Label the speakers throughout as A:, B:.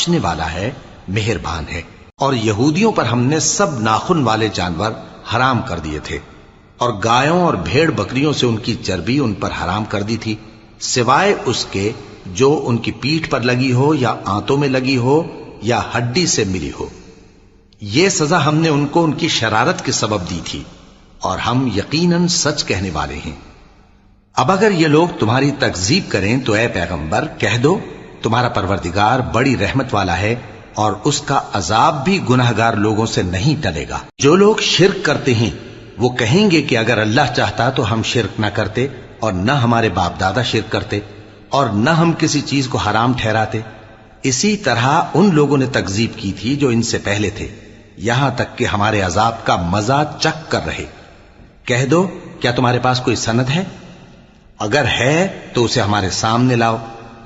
A: بخشنے والا ہے، مہربان ہے۔ اور یہودیوں پر ہم نے سب ناخن والے جانور حرام کر دیے تھے، اور گایوں اور بھیڑ بکریوں سے ان کی چربی ان پر حرام کر دی تھی، سوائے اس کے جو ان کی پیٹھ پر لگی ہو یا آنتوں میں لگی ہو یا ہڈی سے ملی ہو۔ یہ سزا ہم نے ان کو ان کی شرارت کے سبب دی تھی، اور ہم یقیناً سچ کہنے والے ہیں۔ اب اگر یہ لوگ تمہاری تکذیب کریں تو اے پیغمبر کہہ دو، تمہارا پروردگار بڑی رحمت والا ہے، اور اس کا عذاب بھی گناہگار لوگوں سے نہیں ٹلے گا۔ جو لوگ شرک کرتے ہیں وہ کہیں گے کہ اگر اللہ چاہتا تو ہم شرک نہ کرتے، اور نہ ہمارے باپ دادا شرک کرتے، اور نہ ہم کسی چیز کو حرام ٹھہراتے۔ اسی طرح ان لوگوں نے تکذیب کی تھی جو ان سے پہلے تھے، یہاں تک کہ ہمارے عذاب کا مزہ چکھ کر رہے۔ کہہ دو، کیا تمہارے پاس کوئی سند ہے؟ اگر ہے تو اسے ہمارے سامنے لاؤ۔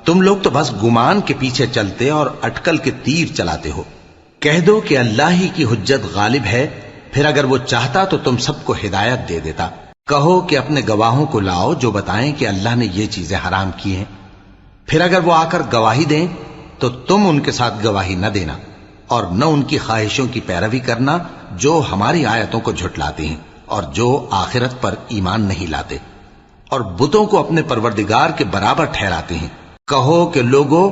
A: تم لوگ تو بس گمان کے پیچھے چلتے اور اٹکل کے تیر چلاتے ہو۔ کہہ دو کہ اللہ ہی کی حجت غالب ہے، پھر اگر وہ چاہتا تو تم سب کو ہدایت دے دیتا۔ کہو کہ اپنے گواہوں کو لاؤ جو بتائیں کہ اللہ نے یہ چیزیں حرام کی ہیں، پھر اگر وہ آ کر گواہی دیں تو تم ان کے ساتھ گواہی نہ دینا، اور نہ ان کی خواہشوں کی پیروی کرنا جو ہماری آیتوں کو جھٹلاتے ہیں اور جو آخرت پر ایمان نہیں لاتے، اور بتوں کو اپنے پروردگار کے برابر ٹھہراتے ہیں۔ کہو کہ لوگو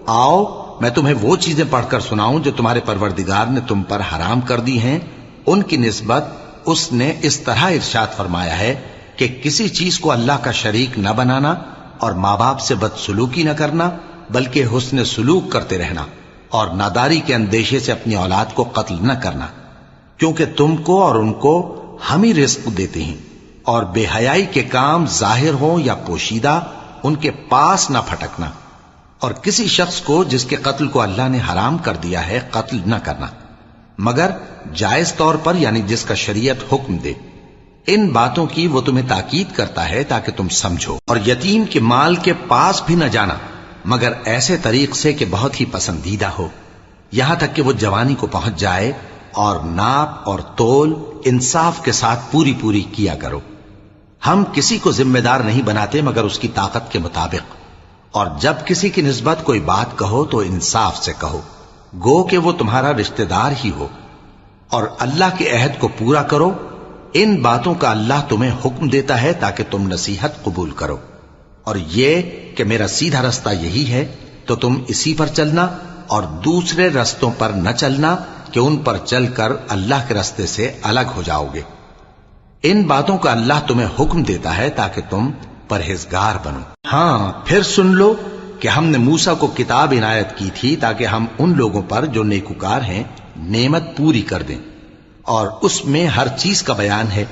A: آؤ، میں تمہیں وہ چیزیں پڑھ کر سناؤں جو تمہارے پروردگار نے تم پر حرام کر دی ہیں۔ ان کی نسبت اس نے اس طرح ارشاد فرمایا ہے کہ کسی چیز کو اللہ کا شریک نہ بنانا، اور ماں باپ سے بدسلوکی نہ کرنا، بلکہ حسن سلوک کرتے رہنا، اور ناداری کے اندیشے سے اپنی اولاد کو قتل نہ کرنا، کیونکہ تم کو اور ان کو ہم ہی رزق دیتے ہیں۔ اور بے حیائی کے کام ظاہر ہوں یا پوشیدہ ان کے پاس نہ پھٹکنا، اور کسی شخص کو جس کے قتل کو اللہ نے حرام کر دیا ہے قتل نہ کرنا، مگر جائز طور پر، یعنی جس کا شریعت حکم دے۔ ان باتوں کی وہ تمہیں تاکید کرتا ہے تاکہ تم سمجھو۔ اور یتیم کے مال کے پاس بھی نہ جانا مگر ایسے طریق سے کہ بہت ہی پسندیدہ ہو، یہاں تک کہ وہ جوانی کو پہنچ جائے، اور ناپ اور تول انصاف کے ساتھ پوری پوری کیا کرو۔ ہم کسی کو ذمہ دار نہیں بناتے مگر اس کی طاقت کے مطابق، اور جب کسی کی نسبت کوئی بات کہو تو انصاف سے کہو، گو کہ وہ تمہارا رشتہ دار ہی ہو، اور اللہ کے عہد کو پورا کرو۔ ان باتوں کا اللہ تمہیں حکم دیتا ہے تاکہ تم نصیحت قبول کرو، اور یہ کہ میرا سیدھا رستہ یہی ہے تو تم اسی پر چلنا، اور دوسرے رستوں پر نہ چلنا کہ ان پر چل کر اللہ کے رستے سے الگ ہو جاؤ گے۔ ان باتوں کا اللہ تمہیں حکم دیتا ہے تاکہ تم پرہیزگار بنو۔ ہاں، پھر سن لو کہ ہم نے موسیٰ کو کتاب عنایت کی تھی تاکہ ہم ان لوگوں پر جو نیکوکار ہیں نعمت پوری کر دیں، اور اس میں ہر چیز کا بیان ہے،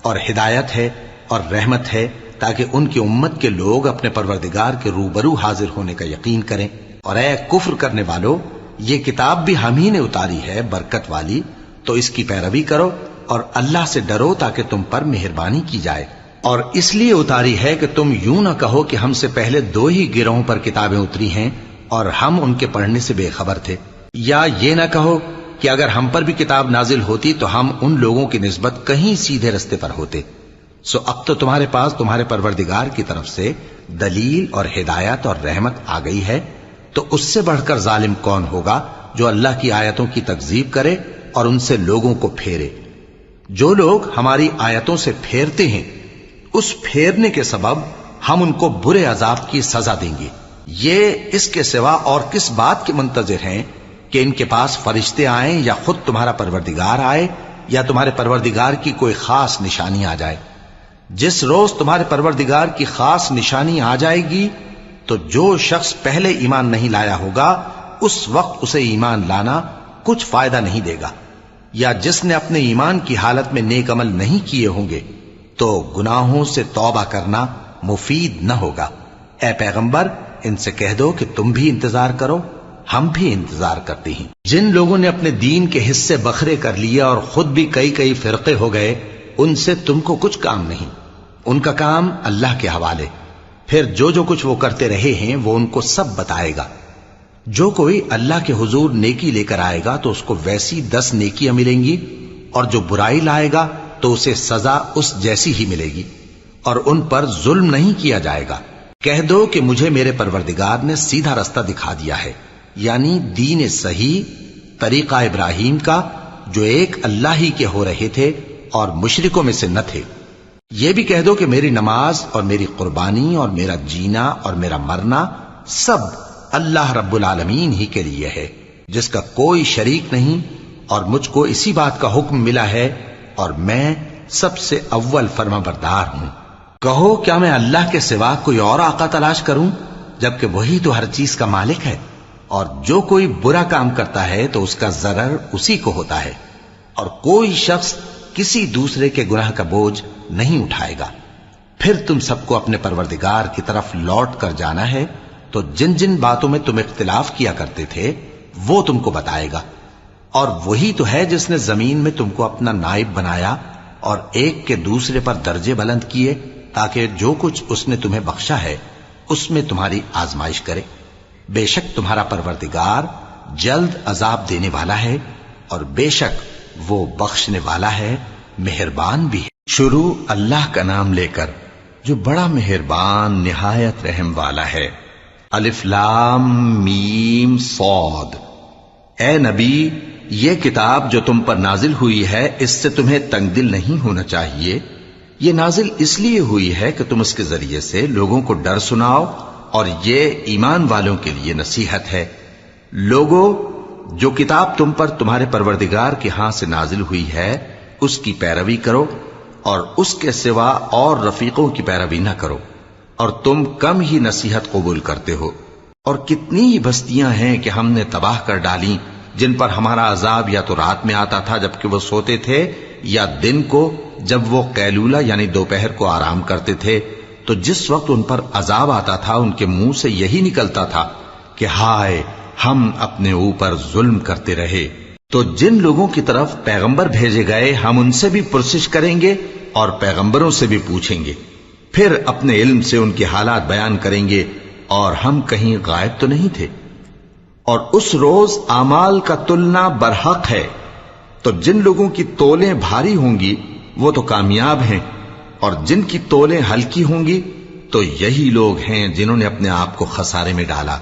A: اور ہدایت ہے اور رحمت ہے، تاکہ ان کی امت کے لوگ اپنے پروردگار کے روبرو حاضر ہونے کا یقین کریں۔ اور اے کفر کرنے والو، یہ کتاب بھی ہم ہی نے اتاری ہے برکت والی، تو اس کی پیروی کرو اور اللہ سے ڈرو تاکہ تم پر مہربانی کی جائے۔ اور اس لیے اتاری ہے کہ تم یوں نہ کہو کہ ہم سے پہلے 2 ہی گروہوں پر کتابیں اتری ہیں اور ہم ان کے پڑھنے سے بے خبر تھے، یا یہ نہ کہو کہ اگر ہم پر بھی کتاب نازل ہوتی تو ہم ان لوگوں کی نسبت کہیں سیدھے رستے پر ہوتے۔ سو اب تو تمہارے پاس تمہارے پروردگار کی طرف سے دلیل اور ہدایت اور رحمت آ گئی ہے، تو اس سے بڑھ کر ظالم کون ہوگا جو اللہ کی آیتوں کی تکذیب کرے اور ان سے لوگوں کو پھیرے۔ جو لوگ ہماری آیتوں سے پھیرتے ہیں اس پھیرنے کے سبب ہم ان کو برے عذاب کی سزا دیں گے۔ یہ اس کے سوا اور کس بات کے منتظر ہیں کہ ان کے پاس فرشتے آئیں یا خود تمہارا پروردگار آئے یا تمہارے پروردگار کی کوئی خاص نشانی آ جائے۔ جس روز تمہارے پروردگار کی خاص نشانی آ جائے گی تو جو شخص پہلے ایمان نہیں لایا ہوگا اس وقت اسے ایمان لانا کچھ فائدہ نہیں دے گا، یا جس نے اپنے ایمان کی حالت میں نیک عمل نہیں کیے ہوں گے تو گناہوں سے توبہ کرنا مفید نہ ہوگا۔ اے پیغمبر، ان سے کہہ دو کہ تم بھی انتظار کرو، ہم بھی انتظار کرتے ہیں۔ جن لوگوں نے اپنے دین کے حصے بکھرے کر لیے اور خود بھی کئی فرقے ہو گئے، ان سے تم کو کچھ کام نہیں، ان کا کام اللہ کے حوالے۔ پھر جو کچھ وہ کرتے رہے ہیں وہ ان کو سب بتائے گا۔ جو کوئی اللہ کے حضور نیکی لے کر آئے گا تو اس کو ویسی 10 نیکیاں ملیں گی، اور جو برائی لائے گا تو اسے سزا اس جیسی ہی ملے گی، اور ان پر ظلم نہیں کیا جائے گا۔ کہہ دو کہ مجھے میرے پروردگار نے سیدھا رستہ دکھا دیا ہے، یعنی دین صحیح، طریقہ ابراہیم کا جو ایک اللہ ہی کے ہو رہے تھے اور مشرکوں میں سے نہ تھے۔ یہ بھی کہہ دو کہ میری نماز اور میری قربانی اور میرا جینا اور میرا مرنا سب اللہ رب العالمین ہی کے لیے ہے، جس کا کوئی شریک نہیں، اور مجھ کو اسی بات کا حکم ملا ہے اور میں سب سے اول فرما بردار ہوں۔ کہو کیا میں اللہ کے سوا کوئی اور آقا تلاش کروں، جبکہ وہی تو ہر چیز کا مالک ہے، اور جو کوئی برا کام کرتا ہے تو اس کا ضرر اسی کو ہوتا ہے، اور کوئی شخص کسی دوسرے کے گناہ کا بوجھ نہیں اٹھائے گا۔ پھر تم سب کو اپنے پروردگار کی طرف لوٹ کر جانا ہے، تو جن جن باتوں میں تم اختلاف کیا کرتے تھے وہ تم کو بتائے گا، اور وہی تو ہے جس نے زمین میں تم کو اپنا نائب بنایا اور ایک کے دوسرے پر درجے بلند کیے، تاکہ جو کچھ اس نے تمہیں بخشا ہے اس میں تمہاری آزمائش کرے۔ بے شک تمہارا پروردگار جلد عذاب دینے والا ہے، اور بے شک وہ بخشنے والا ہے، مہربان بھی ہے۔ شروع اللہ کا نام لے کر جو بڑا مہربان نہایت رحم والا ہے۔ الف لام میم صاد۔ اے نبی، یہ کتاب جو تم پر نازل ہوئی ہے اس سے تمہیں تنگ دل نہیں ہونا چاہیے۔ یہ نازل اس لیے ہوئی ہے کہ تم اس کے ذریعے سے لوگوں کو ڈر سناؤ، اور یہ ایمان والوں کے لیے نصیحت ہے۔ لوگوں، جو کتاب تم پر تمہارے پروردگار کے ہاں سے نازل ہوئی ہے اس کی پیروی کرو، اور اس کے سوا اور رفیقوں کی پیروی نہ کرو، اور تم کم ہی نصیحت قبول کرتے ہو۔ اور کتنی ہی بستیاں ہیں کہ ہم نے تباہ کر ڈالیں، جن پر ہمارا عذاب یا تو رات میں آتا تھا جبکہ وہ سوتے تھے، یا دن کو جب وہ قیلولہ یعنی دوپہر کو آرام کرتے تھے، تو جس وقت ان پر عذاب آتا تھا ان کے منہ سے یہی نکلتا تھا کہ ہائے ہم اپنے اوپر ظلم کرتے رہے۔ تو جن لوگوں کی طرف پیغمبر بھیجے گئے ہم ان سے بھی پرسش کریں گے اور پیغمبروں سے بھی پوچھیں گے، پھر اپنے علم سے ان کے حالات بیان کریں گے، اور ہم کہیں غائب تو نہیں تھے۔ اور اس روز اعمال کا تلنا برحق ہے، تو جن لوگوں کی تولیں بھاری ہوں گی وہ تو کامیاب ہیں، اور جن کی تولیں ہلکی ہوں گی تو یہی لوگ ہیں جنہوں نے اپنے آپ کو خسارے میں ڈالا،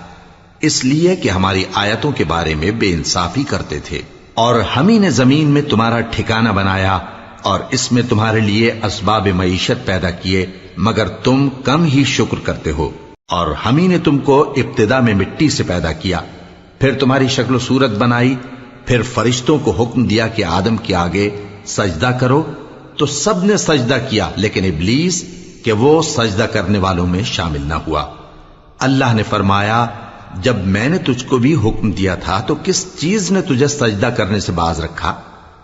A: اس لیے کہ ہماری آیتوں کے بارے میں بے انصافی کرتے تھے۔ اور ہم ہی نے زمین میں تمہارا ٹھکانہ بنایا، اور اس میں تمہارے لیے اسباب معیشت پیدا کیے، مگر تم کم ہی شکر کرتے ہو۔ اور ہم ہی نے تم کو ابتدا میں مٹی سے پیدا کیا، پھر تمہاری شکل و صورت بنائی، پھر فرشتوں کو حکم دیا کہ آدم کے آگے سجدہ کرو، تو سب نے سجدہ کیا، لیکن ابلیس کہ وہ سجدہ کرنے والوں میں شامل نہ ہوا۔ اللہ نے فرمایا، جب میں نے تجھ کو بھی حکم دیا تھا تو کس چیز نے تجھے سجدہ کرنے سے باز رکھا؟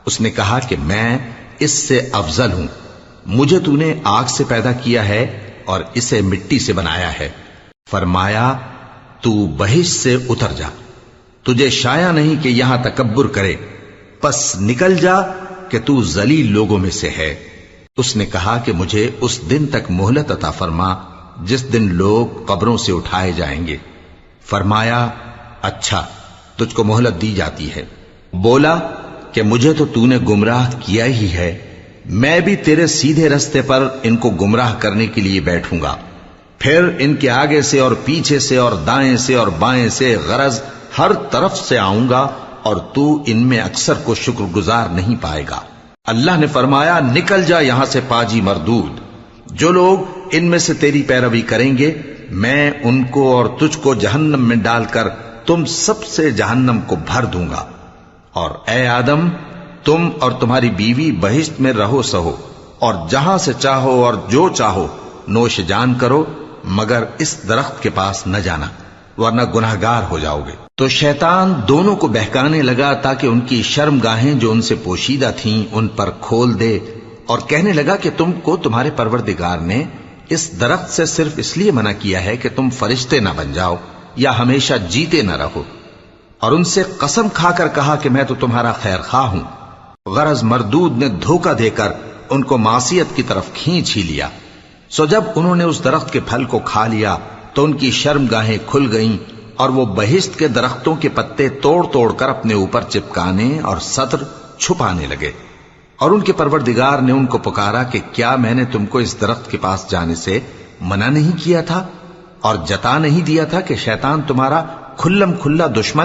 A: اس نے کہا کہ میں اس سے افضل ہوں، مجھے تو نے آگ سے پیدا کیا ہے اور اسے مٹی سے بنایا ہے۔ فرمایا، تو بہشت سے اتر جا، تجھے شایع نہیں کہ یہاں تکبر کرے، پس نکل جا کہ تو ذلیل لوگوں میں سے ہے۔ اس نے کہا کہ مجھے اس دن تک مہلت عطا فرما جس دن لوگ قبروں سے اٹھائے جائیں گے۔ فرمایا، اچھا، تجھ کو مہلت دی جاتی ہے۔ بولا کہ مجھے تو نے گمراہ کیا ہی ہے، میں بھی تیرے سیدھے رستے پر ان کو گمراہ کرنے کے لیے بیٹھوں گا، پھر ان کے آگے سے اور پیچھے سے اور دائیں سے اور بائیں سے غرض ہر طرف سے آؤں گا، اور تو ان میں اکثر کو شکر گزار نہیں پائے گا۔ اللہ نے فرمایا، نکل جا یہاں سے پاجی مردود، جو لوگ ان میں سے تیری پیروی کریں گے میں ان کو اور تجھ کو جہنم میں ڈال کر تم سب سے جہنم کو بھر دوں گا۔ اور اے آدم، تم اور تمہاری بیوی بہشت میں رہو سہو، اور جہاں سے چاہو اور جو چاہو نوش جان کرو، مگر اس درخت کے پاس نہ جانا ورنہ گناہگار ہو جاؤ گے۔ تو شیطان دونوں کو بہکانے لگا تاکہ ان کی شرم گاہیں جو ان سے پوشیدہ تھیں ان پر کھول دے، اور کہنے لگا کہ تم کو تمہارے پروردگار نے اس درخت سے صرف اس لیے منع کیا ہے کہ تم فرشتے نہ بن جاؤ یا ہمیشہ جیتے نہ رہو۔ اور ان سے قسم کھا کر کہا کہ میں تو تمہارا خیر خواہ ہوں۔ غرض مردود نے دھوکہ دے کر ان کو معصیت کی طرف کھینچ ہی لیا۔ سو جب انہوں نے اس درخت کے پھل کو کھا لیا تو ان کی شرم گاہیں کھل گئیں، اور وہ بہشت کے درختوں کے پتے توڑ توڑ کر اپنے اوپر چپکانے اور سطر چھپانے لگے۔ اور ان کے پروردگار نے ان کو پکارا کہ کیا میں نے تم کو اس درخت کے پاس جانے سے منع نہیں کیا تھا، اور جتا نہیں دیا تھا کہ شیطان تمہارا کھلم کھلا دشمن